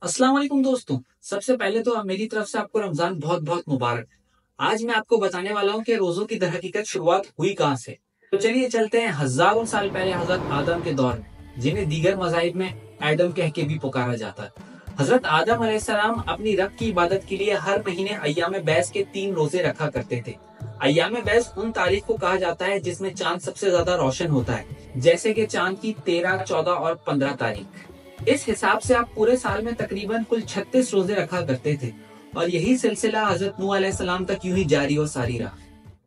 अस्सलाम वालेकुम दोस्तों। सबसे पहले तो मेरी तरफ से आपको रमजान बहुत बहुत मुबारक। आज मैं आपको बताने वाला हूँ कि रोजों की दरहकीकत शुरुआत हुई कहाँ से। तो चलिए चलते हैं हजारों साल पहले हजरत आदम के दौर में, जिन्हें दीगर मज़ाहिब में एडम कह के भी पुकारा जाता है। हजरत आदम अलैहिस्सलाम अपनी रब की इबादत के लिए हर महीने अय्याम बैस के 3 रोजे रखा करते थे। अय्याम बैस उन तारीख को कहा जाता है जिसमें चांद सबसे ज्यादा रोशन होता है, जैसे कि चांद की 13, 14 और 15 तारीख। इस हिसाब से आप पूरे साल में तकरीबन कुल 36 रोजे रखा करते थे, और यही सिलसिला हजरत नूह अलैहिस्सलाम तक यूं ही जारी और सारी रहा।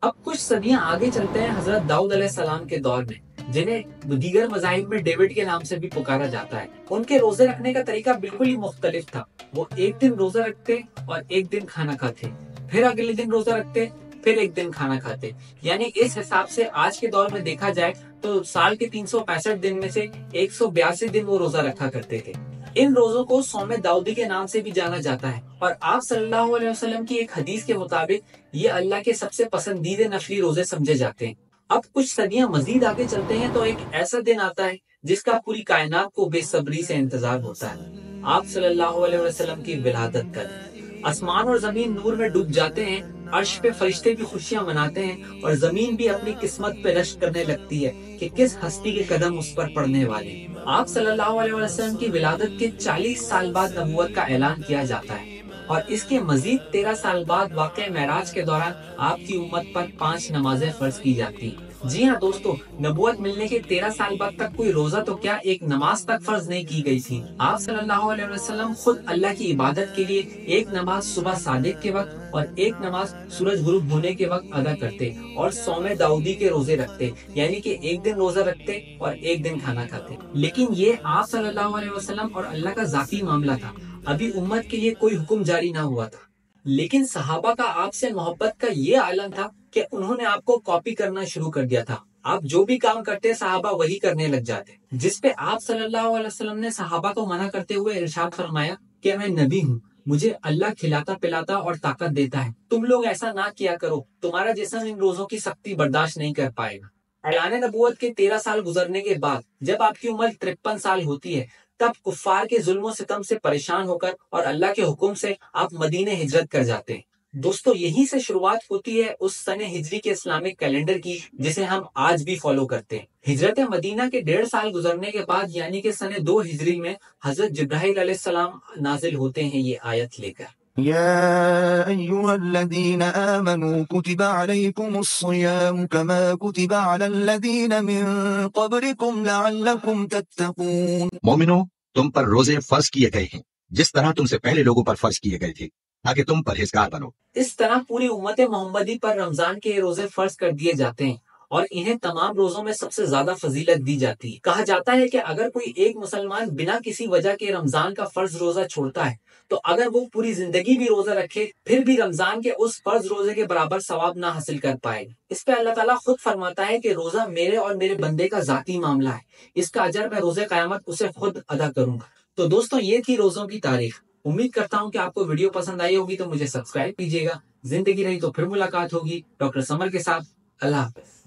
अब कुछ सदियां आगे चलते हैं हजरत दाऊद अलैहिस्सलाम के दौर में, जिन्हें दीगर मज़ाहिब में डेविड के नाम से भी पुकारा जाता है। उनके रोजे रखने का तरीका बिल्कुल ही मुख्तलिफ था। वो एक दिन रोजा रखते और एक दिन खाना खाते, फिर अगले दिन रोजा रखते, फिर एक दिन खाना खाते। यानी इस हिसाब से आज के दौर में देखा जाए तो साल के 365 दिन में से 182 दिन वो रोजा रखा करते थे। इन रोजों को सौम दाऊदी के नाम से भी जाना जाता है, और आप सल्लल्लाहु अलैहि वसल्लम की एक हदीस के मुताबिक ये अल्लाह के सबसे पसंदीदा नफली रोजे समझे जाते हैं। अब कुछ सदियां मजीद आगे चलते हैं तो एक ऐसा दिन आता है जिसका पूरी कायनात को बेसब्री से इंतजार होता है। आप सल्लल्लाहु अलैहि वसल्लम की विलादत का दिन। आसमान और जमीन नूर में डूब जाते हैं, अर्श पे फरिश्ते भी खुशियां मनाते हैं, और जमीन भी अपनी किस्मत पे रश्क करने लगती है कि किस हस्ती के कदम उस पर पड़ने वाले। आप सल्लल्लाहु अलैहि वसल्लम की विलादत के 40 साल बाद नबूवत का ऐलान किया जाता है, और इसके मजीद 13 साल बाद वाक़या मेराज के दौरान आपकी उम्मत पर 5 नमाजें फर्ज की जाती हैं। जी हाँ दोस्तों, नबूवत मिलने के 13 साल बाद तक कोई रोजा तो क्या, एक नमाज तक फर्ज नहीं की गई थी। आप सल्लल्लाहु अलैहि वसल्लम खुद अल्लाह की इबादत के लिए एक नमाज सुबह सादिक के वक्त और एक नमाज सूरज गुरूब होने के वक्त अदा करते, और सौम दाऊदी के रोजे रखते, यानी कि एक दिन रोजा रखते और एक दिन खाना खाते। लेकिन ये आप सल्लल्लाहु अलैहि वसल्लम और अल्लाह का जाती मामला था। अभी उम्मत के लिए कोई हुक्म जारी ना हुआ था। लेकिन सहाबा का आपसे मोहब्बत का ये आलम था कि उन्होंने आपको कॉपी करना शुरू कर दिया था। आप जो भी काम करते सहाबा वही करने लग जाते, जिस पे आप सल्लल्लाहु अलैहि वसल्लम ने सहाबा को मना करते हुए इरशाद फरमाया कि मैं नबी हूँ, मुझे अल्लाह खिलाता पिलाता और ताकत देता है, तुम लोग ऐसा ना किया करो, तुम्हारा जिस्म इन रोजों की सख्ती बर्दाश्त नहीं कर पाएगा। ऐलान नबूवत के 13 साल गुजरने के बाद जब आपकी उम्र 53 साल होती है, तब कुफ्फार के जुल्म सितम से परेशान होकर और अल्लाह के हुक्म से आप मदीने हिजरत कर जाते हैं। दोस्तों, यहीं से शुरुआत होती है उस सने हिजरी के इस्लामिक कैलेंडर की, जिसे हम आज भी फॉलो करते हैं। हिजरत मदीना के 1.5 साल गुजरने के बाद, यानी कि सने 2 हिजरी में, हजरत जिब्राइल अलैहिस्सलाम नाजिल होते हैं ये आयत लेकर। يا أيها الذين آمنوا كتب عليكم الصيام كما كتب على الذين من قبلكم لعلكم تتقون मोमिनो, तुम पर रोजे फर्ज किए गए हैं जिस तरह तुमसे पहले लोगों पर फर्ज किए गए थे, ताकि तुम परहेजगार बनो। इस तरह पूरी उम्मत मोहम्मदी पर रमजान के रोजे फर्ज कर दिए जाते हैं, और इन्हें तमाम रोजों में सबसे ज्यादा फजीलत दी जाती है। कहा जाता है कि अगर कोई एक मुसलमान बिना किसी वजह के रमजान का फर्ज रोजा छोड़ता है, तो अगर वो पूरी जिंदगी भी रोजा रखे फिर भी रमजान के उस फर्ज रोजे के बराबर सवाब ना हासिल कर पाएगा। इस पे अल्लाह ताला खुद फरमाता है कि रोजा मेरे और मेरे बंदे का जाती मामला है, इसका अजर मैं रोजे कयामत उसे खुद अदा करूंगा। तो दोस्तों, ये थी रोजों की तारीख। उम्मीद करता हूँ कि आपको वीडियो पसंद आई होगी, तो मुझे सब्सक्राइब कीजिएगा। जिंदगी रही तो फिर मुलाकात होगी डॉक्टर समर के साथ। अल्लाह हाफ़िज़।